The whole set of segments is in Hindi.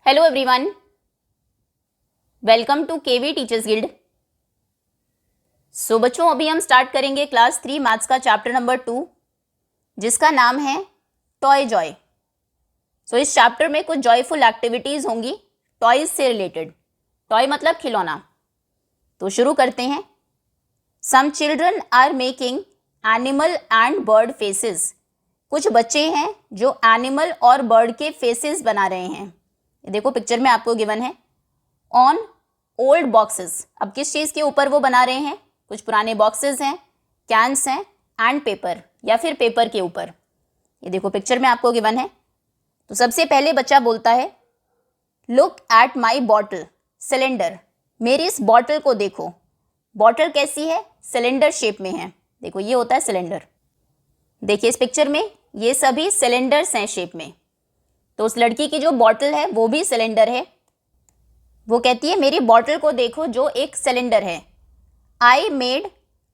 Hello everyone, welcome to KV teachers guild. So बच्चों, अभी हम स्टार्ट करेंगे क्लास 3 मैथ्स का चैप्टर नंबर 2 जिसका नाम है टॉय जॉय। सो इस चैप्टर में कुछ जॉयफुल एक्टिविटीज़ होंगी टॉयज से रिलेटेड। टॉय मतलब खिलौना। तो शुरू करते हैं। Some children are making animal and bird faces. कुछ बच्चे हैं जो एनिमल और बर्ड के फेसेस बना रहे हैं। देखो पिक्चर में आपको गिवन है ऑन ओल्ड बॉक्सेस। अब किस चीज़ के ऊपर वो बना रहे हैं? कुछ पुराने बॉक्सेस हैं, कैंस हैं एंड पेपर, या फिर पेपर के ऊपर। ये देखो पिक्चर में आपको गिवन है। तो सबसे पहले बच्चा बोलता है look at my bottle cylinder. मेरी इस बॉटल को देखो। बॉटल कैसी है? सिलेंडर शेप में है। देखो ये होता है सिलेंडर। देखिए इस पिक्चर में ये सभी सिलेंडर्स हैं शेप में। तो उस लड़की की जो बॉटल है वो भी सिलेंडर है। वो कहती है मेरी बॉटल को देखो जो एक सिलेंडर है। I made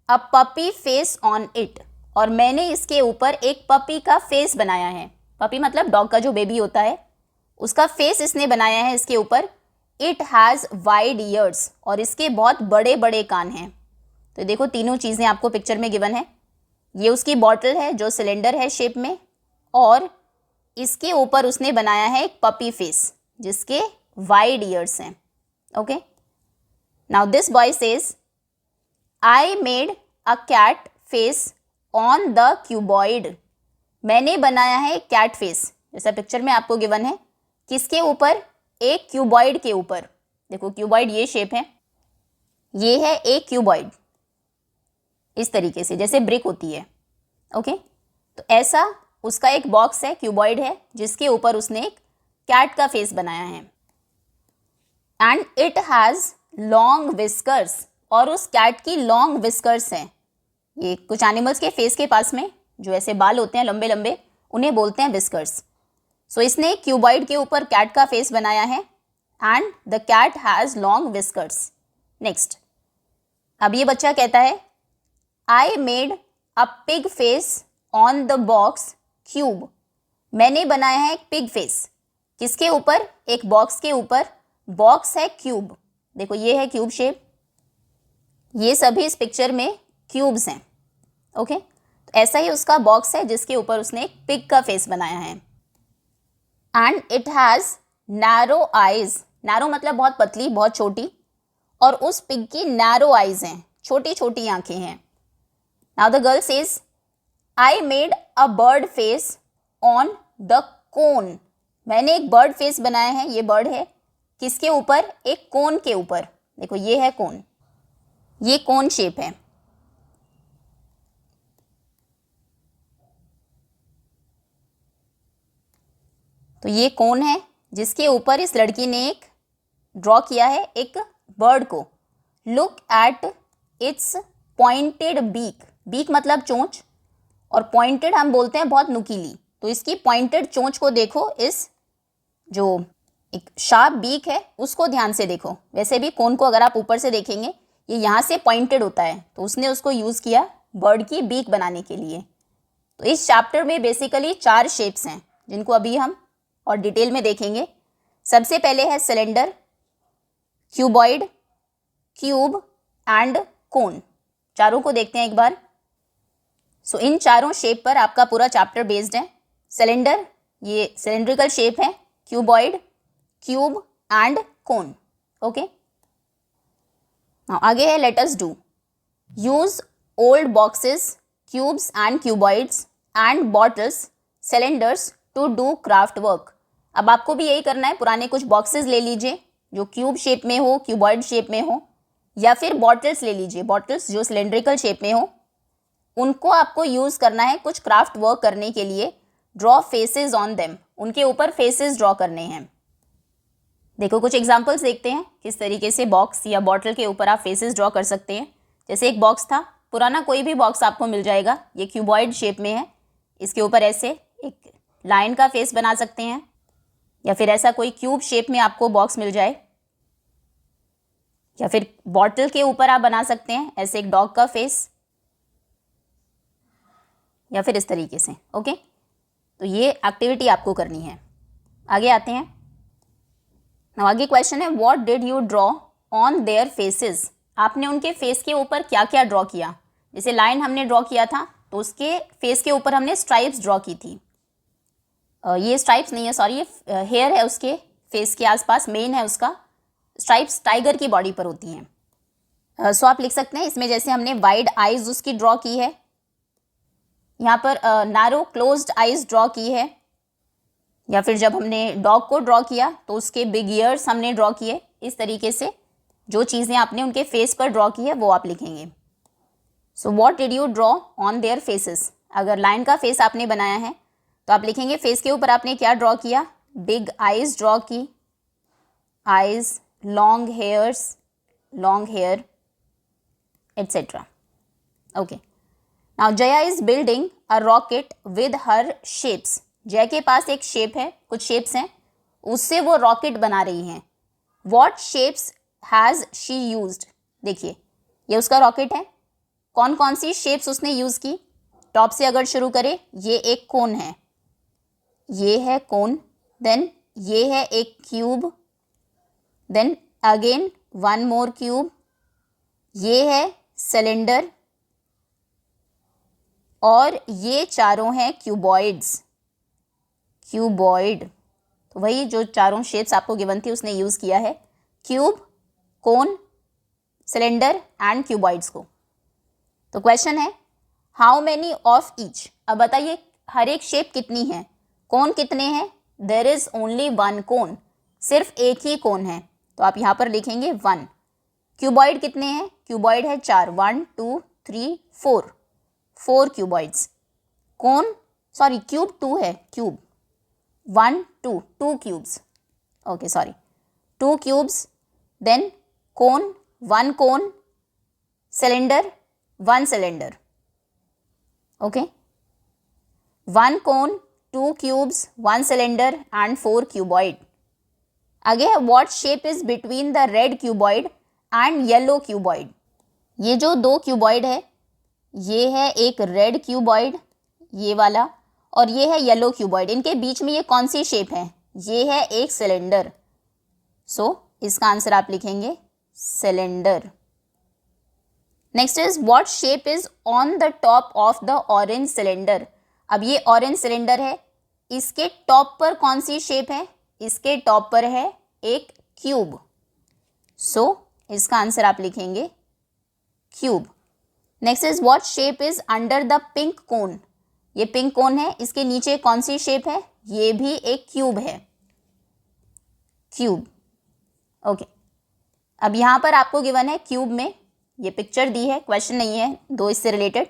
a puppy face on it. और मैंने इसके ऊपर एक पपी का फेस बनाया है। पपी मतलब डॉग का जो बेबी होता है, उसका फेस इसने बनाया है इसके ऊपर। It has wide years. और इसके बहुत बड़े बड़े कान हैं। तो देखो तीनों चीज़ें आपको पिक्चर में गिवन है। ये उसकी बॉटल है जो सिलेंडर है शेप में, और इसके ऊपर उसने बनाया है एक पपी फेस जिसके वाइड ईयर्स हैं। Okay, now this boy says I made a cat face on the cuboid. मैंने बनाया है एक कैट फेस, जैसा पिक्चर में आपको गिवन है। किसके ऊपर? एक क्यूबॉइड के ऊपर। देखो क्यूबॉइड ये शेप है, ये है एक क्यूबॉइड, इस तरीके से जैसे ब्रिक होती है। ओके, तो ऐसा उसका एक बॉक्स है, क्यूबॉइड है, जिसके ऊपर उसने एक कैट का फेस बनाया है। And it has long whiskers. और उस कैट की लॉन्ग विस्कर्स हैं। ये कुछ एनिमल्स के फेस के पास में जो ऐसे बाल होते हैं लंबे लंबे, उन्हें बोलते हैं विस्कर्स। सो इसने क्यूबॉइड के ऊपर कैट का फेस बनाया है and the cat has long whiskers. Next, अब ये बच्चा कहता है I made a pig face on the box cube. मैंने बनाया है एक पिग फेस। किसके ऊपर? एक बॉक्स के ऊपर। बॉक्स है क्यूब। देखो ये है क्यूब शेप। ये सभी इस पिक्चर में क्यूब्स हैं। ओके, तो ऐसा ही उसका बॉक्स है जिसके ऊपर उसने एक पिग का फेस बनाया है। And it has narrow eyes. Narrow मतलब बहुत पतली, बहुत छोटी, और उस पिग की नैरो आइज हैं, छोटी छोटी आंखें हैं। Now the girl says I made a bird face on the cone. मैंने एक बर्ड फेस बनाया है। ये बर्ड है किसके ऊपर? एक कोन के ऊपर। देखो ये है कोन, ये कोन शेप है। तो ये कोन है जिसके ऊपर इस लड़की ने एक ड्रॉ किया है एक बर्ड को। Look at its pointed beak. Beak मतलब चोंच, और पॉइंटेड हम बोलते हैं बहुत नुकीली। तो इसकी पॉइंटेड चोंच को देखो, इस जो एक शार्प बीक है उसको ध्यान से देखो। वैसे भी कोन को अगर आप ऊपर से देखेंगे ये यहाँ से पॉइंटेड होता है, तो उसने उसको यूज़ किया बर्ड की बीक बनाने के लिए। तो इस चैप्टर में बेसिकली 4 शेप्स हैं जिनको अभी हम और डिटेल में देखेंगे। सबसे पहले है सिलेंडर, क्यूबॉइड, क्यूब एंड कोन। चारों को देखते हैं एक बार। सो इन चारों शेप पर आपका पूरा चैप्टर बेस्ड है। सिलेंडर, ये सिलेंड्रिकल शेप है, cuboid, cube and cone. Okay, आगे है let us do. Use old boxes, cubes and cuboids and bottles, cylinders to do craft work. अब आपको भी यही करना है। पुराने कुछ बॉक्सेस ले लीजिए जो क्यूब शेप में हो, क्यूबॉइड शेप में हो, या फिर बॉटल्स ले लीजिए, बॉटल्स जो सिलेंड्रिकल शेप में हो। उनको आपको यूज़ करना है कुछ क्राफ्ट वर्क करने के लिए। Draw faces on them. उनके ऊपर फेसेस ड्रॉ करने हैं। देखो कुछ एग्जांपल्स देखते हैं किस तरीके से बॉक्स या बॉटल के ऊपर आप फेसेस ड्रॉ कर सकते हैं। जैसे एक बॉक्स था, पुराना कोई भी बॉक्स आपको मिल जाएगा, ये क्यूबॉइड शेप में है। इसके ऊपर ऐसे एक लायन का फेस बना सकते हैं, या फिर ऐसा कोई क्यूब शेप में आपको बॉक्स मिल जाए, या फिर बॉटल के ऊपर आप बना सकते हैं ऐसे एक डॉग का फेस, या फिर इस तरीके से। ओके, तो ये एक्टिविटी आपको करनी है। आगे आते हैं। अब आगे क्वेश्चन है what did you draw on their faces, आपने उनके फेस के ऊपर क्या क्या ड्रॉ किया। जैसे लाइन हमने ड्रॉ किया था तो उसके फेस के ऊपर हमने स्ट्राइप्स ड्रॉ की थी। ये स्ट्राइप्स नहीं है, सॉरी, ये हेयर है उसके फेस के आसपास, मेन है उसका। स्ट्राइप्स टाइगर की बॉडी पर होती हैं। सो आप लिख सकते हैं इसमें, जैसे हमने वाइड आइज उसकी ड्रॉ की है, यहाँ पर नैरो क्लोज्ड आइज ड्रॉ की है, या फिर जब हमने डॉग को ड्रॉ किया तो उसके बिग ईयर्स हमने ड्रॉ किए। इस तरीके से जो चीज़ें आपने उनके फेस पर ड्रॉ की है वो आप लिखेंगे। So what did you draw on their faces, अगर लाइन का फेस आपने बनाया है तो आप लिखेंगे फेस के ऊपर आपने क्या ड्रॉ किया, बिग आइज ड्रॉ की, eyes, long hairs, long hair, etcetera. Okay, now Jaya is building a rocket with her shapes, Jay के पास एक शेप है, कुछ शेप्स हैं, उससे वो रॉकेट बना रही हैं। What shapes has she used, देखिए ये उसका रॉकेट है, कौन कौन सी शेप्स उसने यूज़ की। टॉप से अगर शुरू करें, ये एक कोन है, ये है कोन, देन ये है एक cube, then again one more cube, ये है सिलेंडर, और ये चारों हैं क्यूबॉइड्स, क्यूबॉइड। तो वही जो चारों शेप्स आपको गिवन थी उसने यूज़ किया है, cube, cone, cylinder and cuboids को। तो क्वेश्चन है हाउ मैनी ऑफ ईच, अब बताइए हर एक शेप कितनी है, कोन कितने हैं, there is only one cone, सिर्फ एक ही कोन है, तो आप यहाँ पर लिखेंगे 1। क्यूबॉइड कितने हैं, क्यूबॉइड है 4, 1 2 3 4, 4 क्यूबॉइड्स। कोन, सॉरी क्यूब 2 है, cube 1 2 2 cubes, okay sorry 2 cubes, then cone 1 cone, cylinder 1 cylinder, okay 1 cone, 2 cubes, 1 cylinder and 4 cuboid. आगे है what shape is between the red cuboid and yellow cuboid, ये जो 2 क्यूबॉइड है, ये है एक रेड क्यूबॉइड ये वाला, और ये है येलो क्यूबॉइड, इनके बीच में ये कौन सी शेप है, ये है एक सिलेंडर। सो इसका आंसर आप लिखेंगे cylinder. Next is what shape is on the top of the orange cylinder, अब ये ऑरेंज सिलेंडर है, इसके टॉप पर कौन सी शेप है, इसके टॉप पर है एक क्यूब। सो इसका आंसर आप लिखेंगे cube. Next is what shape is under the pink cone, ये पिंक कोन है, इसके नीचे कौन सी शेप है, ये भी एक क्यूब है, क्यूब। ओके, अब यहाँ पर आपको गिवन है क्यूब में ये पिक्चर दी है, क्वेश्चन नहीं है दो इससे रिलेटेड,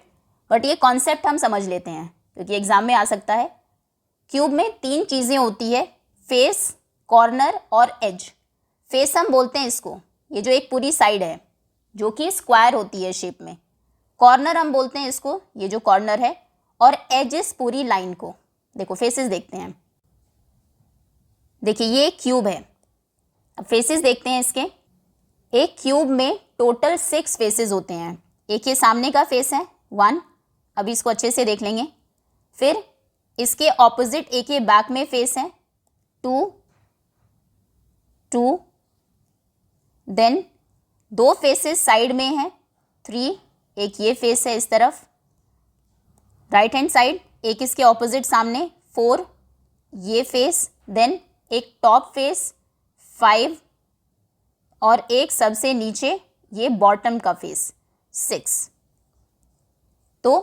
बट ये कॉन्सेप्ट हम समझ लेते हैं क्योंकि एग्जाम में आ सकता है। क्यूब में 3 चीज़ें होती है, फेस, कॉर्नर और एज। फेस हम बोलते हैं इसको, ये जो एक पूरी साइड है जो कि स्क्वायर होती है शेप में। कॉर्नर हम बोलते हैं इसको, ये जो कॉर्नर है, और एज इस पूरी लाइन को। देखो फेसेस देखते हैं, देखिए ये क्यूब है, अब फेसेस देखते हैं इसके। एक क्यूब में टोटल 6 फेसेस होते हैं, एक ये सामने का फेस है 1, अभी इसको अच्छे से देख लेंगे। फिर इसके ऑपोजिट एक ये बैक में फेस है 2 2, देन 2 फेसेस साइड में हैं 3, एक ये फेस है इस तरफ राइट हैंड साइड, एक इसके ऑपोजिट सामने 4 ये फेस, देन एक टॉप फेस 5, और एक सबसे नीचे ये बॉटम का फेस 6। तो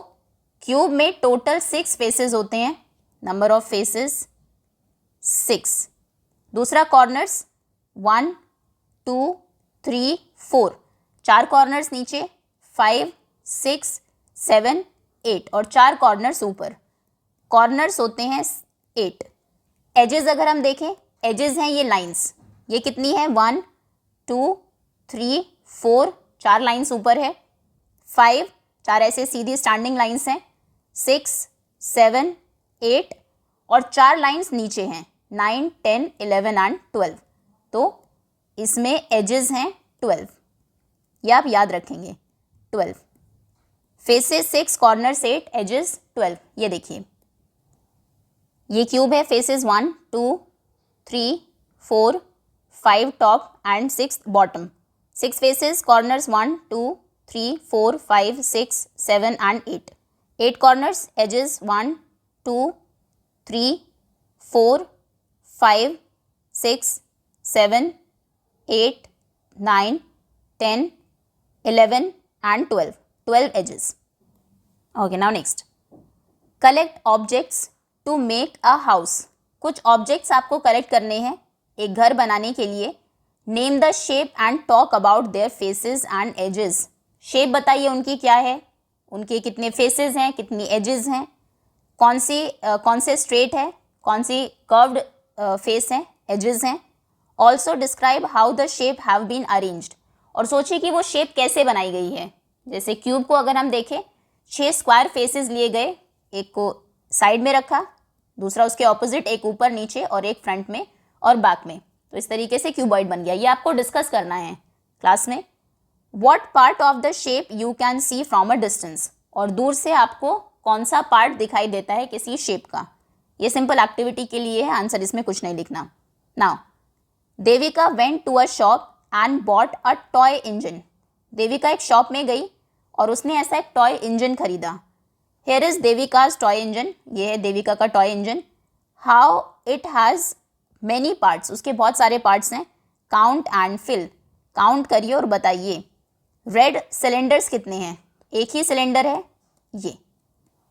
क्यूब में टोटल 6 फेसेस होते हैं, नंबर ऑफ फेसेस 6। दूसरा कॉर्नर्स 1 2 3 4, 4 कॉर्नर्स नीचे, 5 6 7 8, और 4 कॉर्नर्स ऊपर। कॉर्नर्स होते हैं 8। एजेस अगर हम देखें, एजेस हैं ये लाइंस, ये कितनी है 1 2 3 4, 4 लाइंस ऊपर है, 5 4 ऐसे सीधी स्टैंडिंग लाइंस हैं, 6 7 8, और 4 लाइंस नीचे हैं 9 10 11 एंड 12। तो इसमें एजेस हैं 12, ये आप याद रखेंगे 12। Faces 6, corners 8, edges 12। ये देखिए ये क्यूब है, faces 1 2 3 4 5 top and 6 bottom. 6 faces, corners 1, 2, 3, 4, 5, 6, 7 and 8. 8 corners, edges 1, 2, 3, 4, 5, 6, 7, 8, 9, 10, 11 and 12. 12 edges. Okay, now next. Collect objects to make a house. कुछ ऑब्जेक्ट्स आपको कलेक्ट करने हैं एक घर बनाने के लिए. Name the shape and talk about their faces and edges. Shape बताइए उनकी क्या है, उनके कितने फेसेस हैं, कितनी एजेस हैं, कौन से स्ट्रेट है, कौन सी कर्व्ड फेस हैं, एजेस हैं. Also describe how the shape have been arranged. और सोचिए कि वो शेप कैसे बनाई गई है. जैसे क्यूब को अगर हम देखें 6 स्क्वायर फेसेस लिए गए, एक को साइड में रखा, दूसरा उसके ऑपोजिट, एक ऊपर नीचे और एक फ्रंट में और बैक में. तो इस तरीके से क्यूबॉइड बन गया. ये आपको डिस्कस करना है क्लास में. What part of the shape you can see from a distance. और दूर से आपको कौन सा पार्ट दिखाई देता है किसी शेप का. ये सिंपल एक्टिविटी के लिए है, आंसर इसमें कुछ नहीं लिखना. Now Devika went to a shop and bought a toy engine. Devika एक शॉप में गई और उसने ऐसा एक टॉय इंजन खरीदा. Here is Devika's toy engine. ये है देविका का toy engine. How it has many parts. उसके बहुत सारे पार्ट्स हैं. Count and fill. काउंट करिए और बताइए. रेड सिलेंडर्स कितने हैं. एक ही सिलेंडर है ये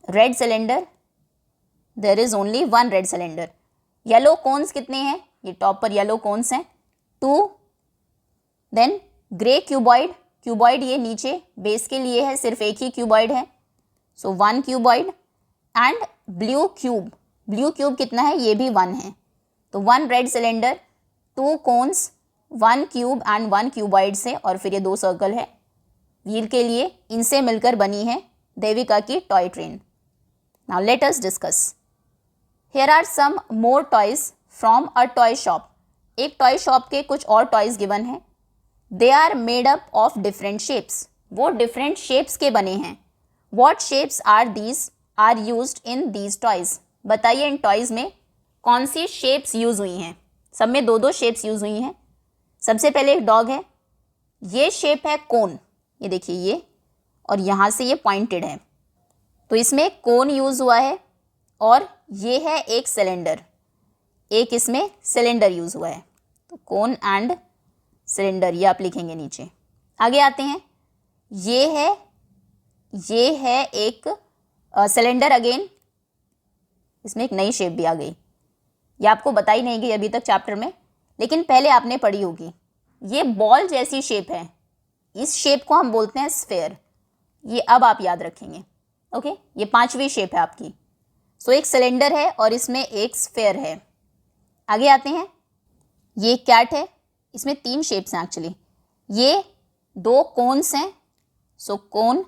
red cylinder. There is only one red cylinder. Yellow cones कितने हैं. ये टॉप पर येलो कोन्स हैं 2. Then grey cuboid. क्यूबॉइड ये नीचे बेस के लिए है, सिर्फ एक ही क्यूबॉइड है. So 1 cuboid. And blue cube. Blue cube कितना है, ये भी 1 है. तो 1 red cylinder, 2 cones, 1 cube and 1 cuboid से, और फिर ये 2 सर्कल है व्हील के लिए. इनसे मिलकर बनी है देविका की toy train. Now let us discuss. Here are some more toys from a toy shop. एक टॉय शॉप के कुछ और टॉयज गिवन हैं. They are made up of different shapes. वो डिफरेंट शेप्स के बने हैं. What shapes are these are used in these toys. बताइए इन टॉयज में कौन सी शेप्स यूज हुई हैं. सब में 2-2 शेप्स यूज हुई हैं. सबसे पहले एक डॉग है. ये शेप है कोन. ये देखिए ये, और यहाँ से ये पॉइंटेड है, तो इसमें कोन यूज हुआ है. और ये है एक सिलेंडर. एक इसमें सिलेंडर यूज हुआ है. तो कोन एंड सिलेंडर ये आप लिखेंगे नीचे. आगे आते हैं. ये है एक सिलेंडर. अगेन इसमें एक नई शेप भी आ गई. ये आपको बताई नहीं गई अभी तक चैप्टर में, लेकिन पहले आपने पढ़ी होगी. ये बॉल जैसी शेप है. इस शेप को हम बोलते हैं स्फेयर. ये अब आप याद रखेंगे. ओके, ये 5वीं शेप है आपकी. सो एक सिलेंडर है और इसमें एक स्फेयर है. आगे आते हैं. ये कैट है. इसमें 3 शेप्स हैं एक्चुअली. ये 2 कोन्स हैं. सो कोन.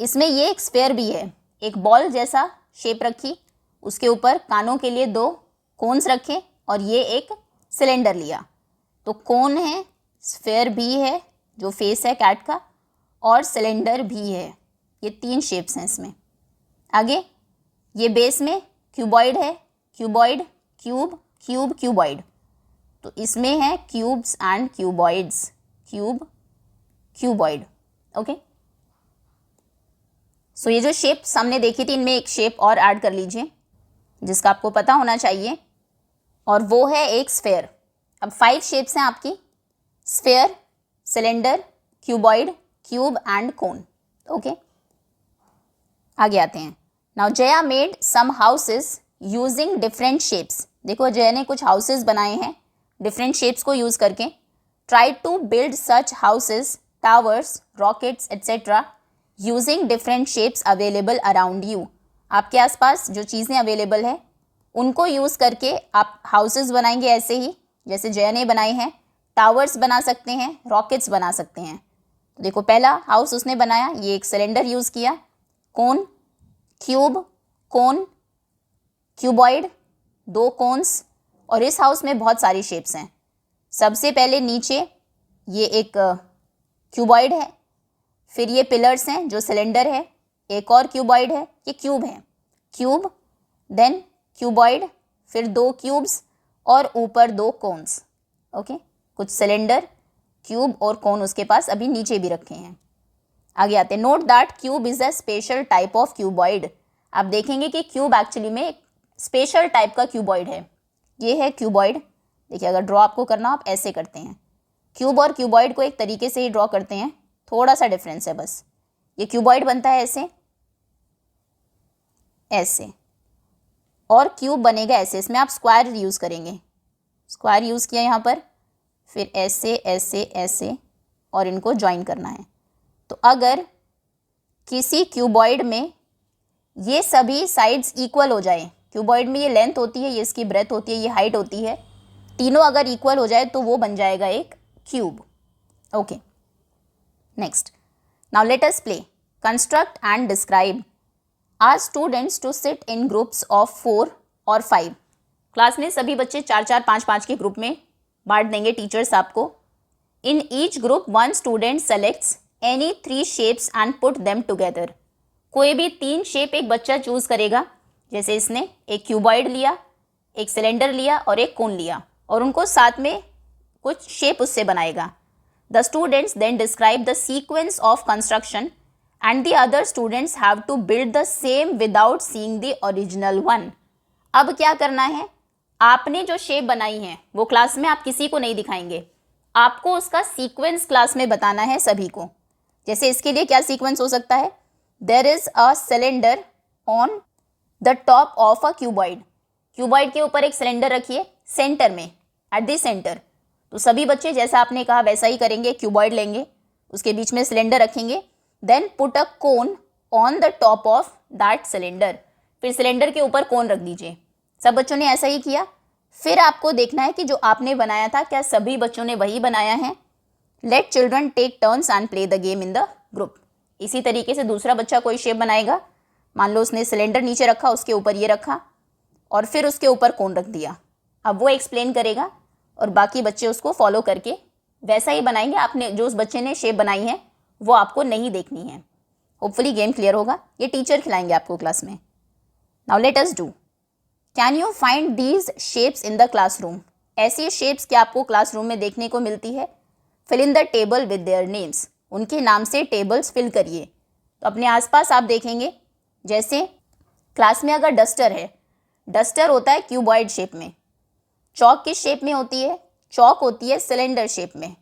इसमें ये एक स्फेयर भी है. एक बॉल जैसा शेप रखी, उसके ऊपर कानों के लिए 2 कोन्स रखे, और ये एक सिलेंडर लिया. तो कोन है, स्फेयर भी है जो फेस है कैट का, और सिलेंडर भी है. ये 3 शेप्स हैं इसमें. आगे ये बेस में क्यूबॉइड है. Cuboid, cube, cube, cuboid. तो इसमें है cubes and cuboids. Cube, cuboid. Okay, so ये जो शेप हमने देखी थी, इनमें एक शेप और ऐड कर लीजिए जिसका आपको पता होना चाहिए, और वो है एक स्फेयर. अब 5 शेप्स हैं आपकी. Sphere, cylinder, cuboid, cube and cone. Okay, आगे आते हैं. Now Jaya made some houses using different shapes. देखो जया ने कुछ हाउसेस बनाए हैं डिफरेंट शेप्स को यूज करके. Try to build such houses, towers, rockets etcetera using different shapes available around you. आपके आसपास जो चीज़ें अवेलेबल है उनको यूज़ करके आप हाउसेस बनाएंगे ऐसे ही जैसे जया ने बनाए हैं. टावर्स बना सकते हैं, रॉकेट्स बना सकते हैं. तो देखो पहला हाउस उसने बनाया, ये एक सिलेंडर यूज़ किया. कोन, क्यूब, कोन, क्यूबॉइड, 2 कोन्स, और इस हाउस में बहुत सारी शेप्स हैं. सबसे पहले नीचे ये एक क्यूबॉइड है, फिर ये पिलर्स हैं जो सिलेंडर है, एक और क्यूबॉइड है, ये क्यूब है. क्यूब, देन क्यूबॉइड, फिर 2 क्यूब्स और ऊपर 2 कोन्स. ओके, कुछ सिलेंडर, क्यूब और कोन उसके पास अभी नीचे भी रखे हैं। आगे आते हैं, note that cube is a special type of cuboid. आप देखेंगे कि क्यूब एक्चुअली में एक स्पेशल टाइप का क्यूबॉइड है। ये है क्यूबॉइड। देखिए, अगर ड्रॉ आपको करना हो आप ऐसे करते हैं। क्यूब और क्यूबॉइड को एक तरीके से ही ड्रॉ करते हैं, थोड़ा सा डिफरेंस है बस। ये क्यूबॉइड बनता है ऐसे ऐसे, और क्यूब बनेगा ऐसे। इसमें आप स्क्वायर यूज़ करेंगे, स्क्वायर यूज़ किया यहाँ पर, फिर ऐसे ऐसे ऐसे, और इनको ज्वाइन करना है। तो अगर किसी क्यूबॉइड में ये सभी साइड्स इक्वल हो जाए, क्यूबॉइड में ये लेंथ होती है, ये इसकी ब्रेथ होती है, ये हाइट होती है, तीनों अगर इक्वल हो जाए तो वो बन जाएगा एक cube. Okay, next, now let us play construct and describe. Ask students to sit in groups of 4 और 5। क्लास में सभी बच्चे 4-4, 5-5 के ग्रुप में बांट देंगे टीचर्स आपको। In each group 1 student selects any 3 shapes and put them together. कोई भी 3 शेप एक बच्चा चूज करेगा, जैसे इसने एक क्यूबॉइड लिया, एक सिलेंडर लिया और एक कोन लिया, और उनको साथ में कुछ शेप उससे बनाएगा। The students then describe the sequence of construction and the other students have to build the same without seeing the original one. अब क्या करना है, आपने जो शेप बनाई है वो क्लास में आप किसी को नहीं दिखाएंगे, आपको उसका सीक्वेंस क्लास में बताना है सभी को। जैसे इसके लिए क्या सीक्वेंस हो सकता है, there is a cylinder on the top of a cuboid. Cuboid के ऊपर एक सिलेंडर रखिए सेंटर में, एट द सेंटर। तो सभी बच्चे जैसा आपने कहा वैसा ही करेंगे, क्यूबॉइड लेंगे, उसके बीच में सिलेंडर रखेंगे, then put a cone on the top of that cylinder. फिर सिलेंडर के ऊपर कोन रख दीजिए। सब बच्चों ने ऐसा ही किया। फिर आपको देखना है कि जो आपने बनाया था क्या सभी बच्चों ने वही बनाया है। Let children take turns and play the game in the group. इसी तरीके से दूसरा बच्चा कोई शेप बनाएगा, मान लो उसने सिलेंडर नीचे रखा, उसके ऊपर ये रखा और फिर उसके ऊपर कोन रख दिया। अब वो एक्सप्लेन करेगा और बाकी बच्चे उसको फॉलो करके वैसा ही बनाएंगे। आपने जो उस बच्चे ने शेप बनाई है वो आपको नहीं देखनी है। होपफुली गेम क्लियर होगा। ये टीचर खिलाएंगे आपको क्लास में। Now let us do, can you find these shapes in the classroom. ऐसी शेप्स क्या आपको क्लासरूम में देखने को मिलती है। Fill in the table with their names. उनके नाम से टेबल्स फिल करिए। तो अपने आसपास आप देखेंगे, जैसे क्लास में अगर डस्टर है, डस्टर होता है क्यूबॉइड शेप में। चौक किस शेप में होती है, चौक होती है सिलेंडर शेप में।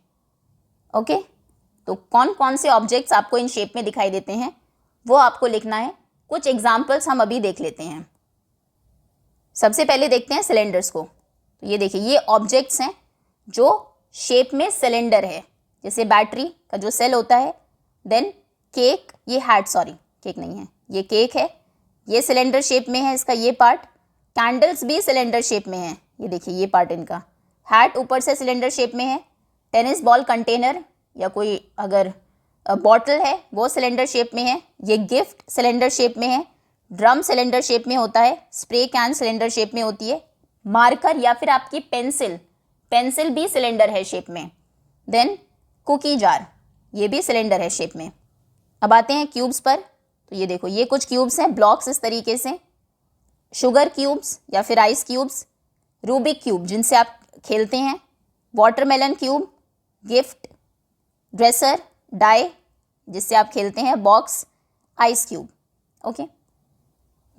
ओके, तो कौन कौन से ऑब्जेक्ट्स आपको इन शेप में दिखाई देते हैं वो आपको लिखना है। कुछ एग्जाम्पल्स हम अभी देख लेते हैं। सबसे पहले देखते हैं सिलेंडर्स को। तो ये देखिए, ये ऑब्जेक्ट्स हैं जो शेप में सिलेंडर है, जैसे बैटरी का जो सेल होता है। देन केक, ये हैट, सॉरी केक नहीं है, ये केक है, ये सिलेंडर शेप में है इसका ये पार्ट। कैंडल्स भी सिलेंडर शेप में है, ये देखिए ये पार्ट इनका। हैट ऊपर से सिलेंडर शेप में है। टेनिस बॉल कंटेनर या कोई अगर बॉटल है वो सिलेंडर शेप में है। ये गिफ्ट सिलेंडर शेप में है। ड्रम सिलेंडर शेप में होता है। स्प्रे कैन सिलेंडर शेप में होती है। मार्कर या फिर आपकी पेंसिल, पेंसिल भी सिलेंडर है शेप में। देन कुकी जार, ये भी सिलेंडर है शेप में। अब आते हैं क्यूब्स पर। तो ये देखो, ये कुछ क्यूब्स हैं, ब्लॉक्स इस तरीके से। शुगर क्यूब्स या फिर आइस क्यूब्स, रूबिक क्यूब जिनसे आप खेलते हैं, watermelon cube, gift, dresser, die जिससे आप खेलते हैं, box, ice cube. Okay,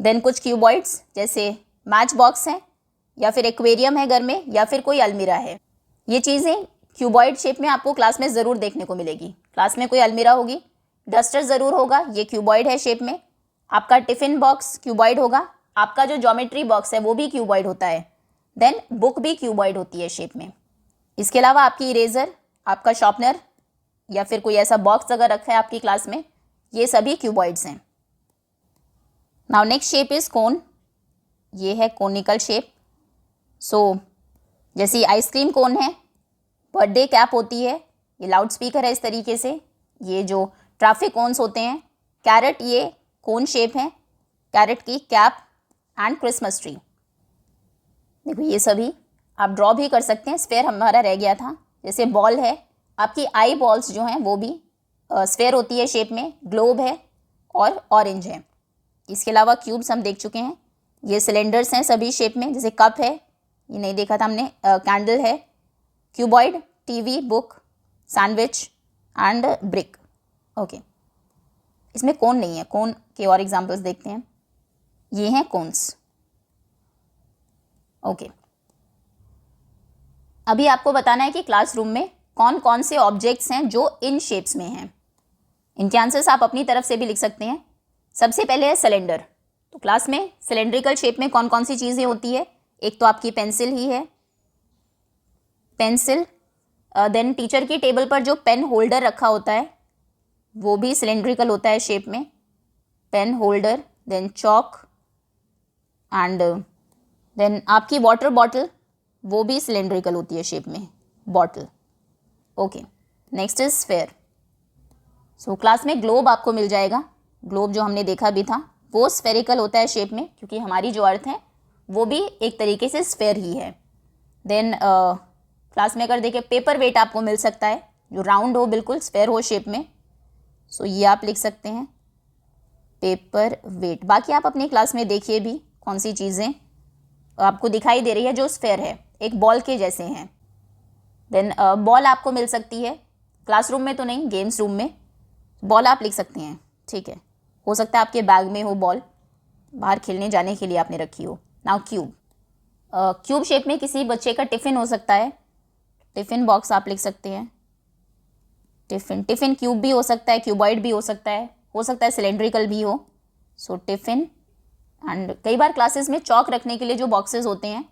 then कुछ क्यूबॉइड्स जैसे मैच बॉक्स हैं या फिर एक्वेरियम है घर में या फिर कोई अलमीरा है। ये चीज़ें क्यूबॉइड शेप में आपको क्लास में ज़रूर देखने को मिलेगी। क्लास में कोई अलमीरा होगी, डस्टर ज़रूर होगा, ये क्यूबॉइड है शेप में। आपका टिफ़िन बॉक्स क्यूबॉइड होगा, आपका जो ज्योमेट्री बॉक्स है वो भी क्यूबॉइड होता है। देन बुक भी क्यूबॉइड होती है शेप में। इसके अलावा आपकी इरेज़र, आपका शार्पनर या फिर कोई ऐसा बॉक्स अगर रखा है आपकी क्लास में, ये सभी क्यूबॉइड्स हैं। नाउ नेक्स्ट शेप इज़ कोन। ये है कोनिकल शेप। सो जैसे आइसक्रीम कोन है, बर्थडे कैप होती है, ये लाउड स्पीकर है इस तरीके से। ये जो ट्रैफिक कोन्स होते हैं, कैरेट, ये कोन शेप है, कैरेट की कैप। And Christmas tree. देखो ये सभी आप ड्रॉ भी कर सकते हैं। स्फेयर हमारा रह गया था, जैसे बॉल है, आपकी आई बॉल्स जो हैं वो भी स्फेयर होती है शेप में। ग्लोब है और ऑरेंज है। इसके अलावा क्यूब्स हम देख चुके हैं। ये सिलेंडर्स हैं सभी शेप में, जैसे कप है, ये नहीं देखा था हमने, कैंडल है, cuboid, TV, book, sandwich and brick. Okay, इसमें कोन नहीं है, कोन के और एग्जांपल्स देखते हैं। ये हैं कोन्स। ओके, अभी आपको बताना है कि क्लासरूम में कौन कौन से ऑब्जेक्ट्स हैं जो इन शेप्स में हैं। इनके आंसर्स आप अपनी तरफ से भी लिख सकते हैं। सबसे पहले है सिलेंडर। तो क्लास में सिलेंड्रिकल शेप में कौन कौन सी चीज़ें होती है? एक तो आपकी पेंसिल ही है, पेंसिल। देन टीचर की टेबल पर जो पेन होल्डर रखा होता है वो भी सिलेंड्रिकल होता है शेप में, pen holder. Then chalk and then आपकी वाटर बॉटल, वो भी सिलेंड्रिकल होती है शेप में, bottle. Okay, next is sphere. So class में ग्लोब आपको मिल जाएगा। ग्लोब जो हमने देखा भी था वो स्फेरिकल होता है शेप में, क्योंकि हमारी जो अर्थ है वो भी एक तरीके से स्फेयर ही है। देन क्लास में अगर देखें पेपर वेट आपको मिल सकता है, जो राउंड हो, बिल्कुल स्फेयर हो शेप में। सो ये आप लिख सकते हैं पेपर वेट। बाकी आप अपनी क्लास में देखिए भी कौन सी चीज़ें आपको दिखाई दे रही है जो स्फेयर है, एक बॉल के जैसे हैं। देन बॉल आपको मिल सकती है क्लासरूम में तो नहीं, गेम्स रूम में बॉल आप लिख सकते हैं, ठीक है। हो सकता है आपके बैग में हो बॉल, बाहर खेलने जाने के लिए आपने रखी हो। Now cube. क्यूब शेप में किसी बच्चे का टिफ़िन हो सकता है, टिफ़िन बॉक्स आप लिख सकते हैं। टिफ़िन क्यूब भी हो सकता है, क्यूबॉइड भी हो सकता है सिलेंड्रिकल भी हो। सो टिफ़िन। एंड कई बार क्लासेस में चौक रखने के लिए जो बॉक्सेस होते हैं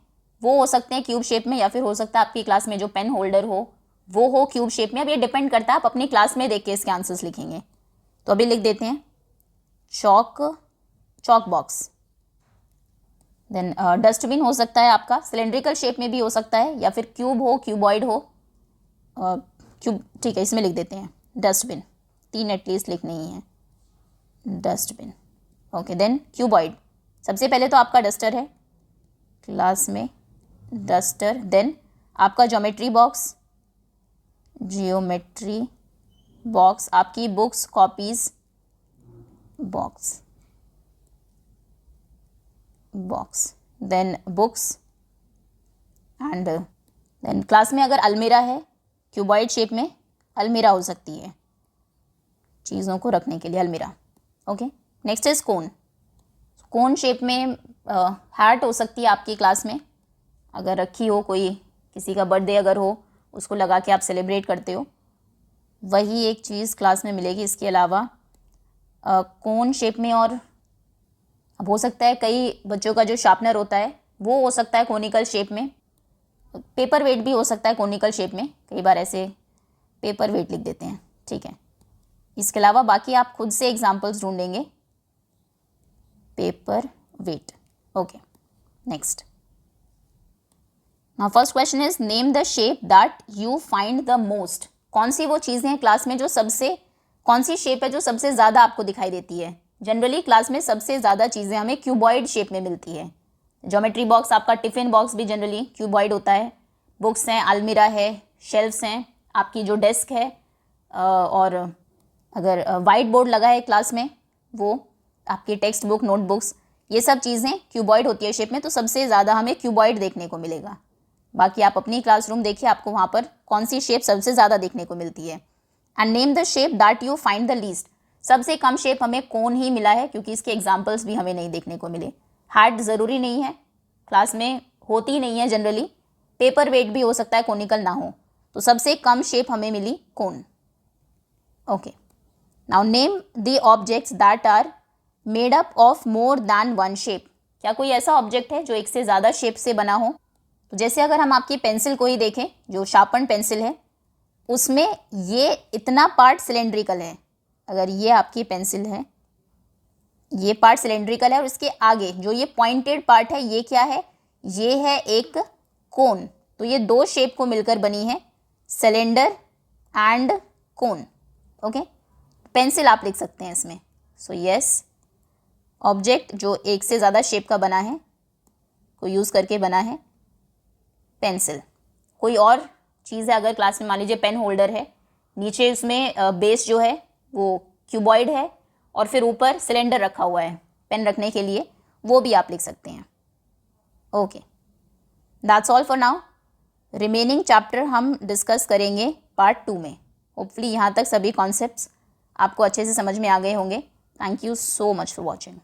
वो हो सकते हैं क्यूब शेप में, या फिर हो सकता है आपकी क्लास में जो पेन होल्डर हो वो हो क्यूब शेप में। अब ये डिपेंड करता है, आप अपनी क्लास में देख के इसके आंसर्स लिखेंगे। तो अभी लिख देते हैं चॉक बॉक्स। देन डस्टबिन हो सकता है आपका, सिलेंड्रिकल शेप में भी हो सकता है, या फिर क्यूब हो, क्यूबॉइड हो, क्यूब, ठीक है, इसमें लिख देते हैं डस्टबिन। 3 एटलीस्ट लिखने ही है, डस्टबिन। Okay, then cuboid. सबसे पहले तो आपका डस्टर है क्लास में, डस्टर। देन आपका ज्योमेट्री बॉक्स, जियोमेट्री बॉक्स। आपकी books, copies, box. Then books and then class में अगर अलमीरा है, क्यूबॉइड शेप में अलमीरा हो सकती है, चीज़ों को रखने के लिए अलमीरा। Okay, next is cone. Cone shape में हार्ट हो सकती है आपकी क्लास में, अगर रखी हो, कोई किसी का बर्थडे अगर हो उसको लगा के आप सेलिब्रेट करते हो, वही एक चीज़ क्लास में मिलेगी। इसके अलावा कोन शेप में और अब हो सकता है कई बच्चों का जो शार्पनर होता है वो हो सकता है कोनिकल शेप में। पेपर वेट भी हो सकता है कोनिकल शेप में, कई बार ऐसे पेपर वेट लिख देते हैं, ठीक है। इसके अलावा बाकी आप खुद से एग्जांपल्स ढूंढेंगे। Paper weight. Okay, next. Now first question is name the shape that you find the most. कौन सी वो चीज़ें हैं क्लास में जो सबसे, कौन सी शेप है जो सबसे ज़्यादा आपको दिखाई देती है? जनरली क्लास में सबसे ज़्यादा चीज़ें हमें क्यूबॉइड शेप में मिलती है। ज्योमेट्री बॉक्स, आपका टिफ़िन बॉक्स भी जनरली क्यूबॉइड होता है। बुक्स हैं, अलमीरा है, शेल्फ्स हैं, आपकी जो डेस्क है, और अगर वाइट बोर्ड लगा है क्लास में, वो आपकी टेक्स्ट बुक, नोटबुक्स, ये सब चीज़ें क्यूबॉइड होती है शेप में। तो सबसे ज़्यादा हमें क्यूबॉइड देखने को मिलेगा। बाकी आप अपनी क्लासरूम देखिए, आपको वहाँ पर कौन सी शेप सबसे ज़्यादा देखने को मिलती है। And name the shape that you find the least. सबसे कम शेप हमें कोन ही मिला है, क्योंकि इसके एग्जाम्पल्स भी हमें नहीं देखने को मिले। हार्ट ज़रूरी नहीं है, क्लास में होती नहीं है जनरली। पेपर वेट भी हो सकता है कोनिकल ना हो। तो सबसे कम शेप हमें मिली cone. Okay, now name the objects that are made up of more than one shape. क्या कोई ऐसा ऑब्जेक्ट है जो एक से ज़्यादा शेप से बना हो? तो जैसे अगर हम आपकी पेंसिल को ही देखें, जो शार्पन पेंसिल है, उसमें ये इतना पार्ट सिलेंड्रिकल है। अगर ये आपकी पेंसिल है, ये पार्ट सिलेंड्रिकल है, और इसके आगे जो ये पॉइंटेड पार्ट है, ये क्या है? ये है एक कोन। तो ये 2 शेप को मिलकर बनी है, cylinder and cone. Okay, pencil आप लिख सकते हैं इसमें। सो यस, ऑब्जेक्ट जो एक से ज़्यादा शेप का बना है, को यूज़ करके बना है, पेंसिल। कोई और चीज़ है अगर क्लास में, मान लीजिए पेन होल्डर है, नीचे उसमें बेस जो है वो क्यूबॉइड है, और फिर ऊपर सिलेंडर रखा हुआ है पेन रखने के लिए, वो भी आप लिख सकते हैं। Okay, that's all for now. Remaining chapter हम डिस्कस करेंगे पार्ट 2 में। होपफुली यहाँ तक सभी कॉन्सेप्ट्स आपको अच्छे से समझ में आ गए होंगे। Thank you so much for watching.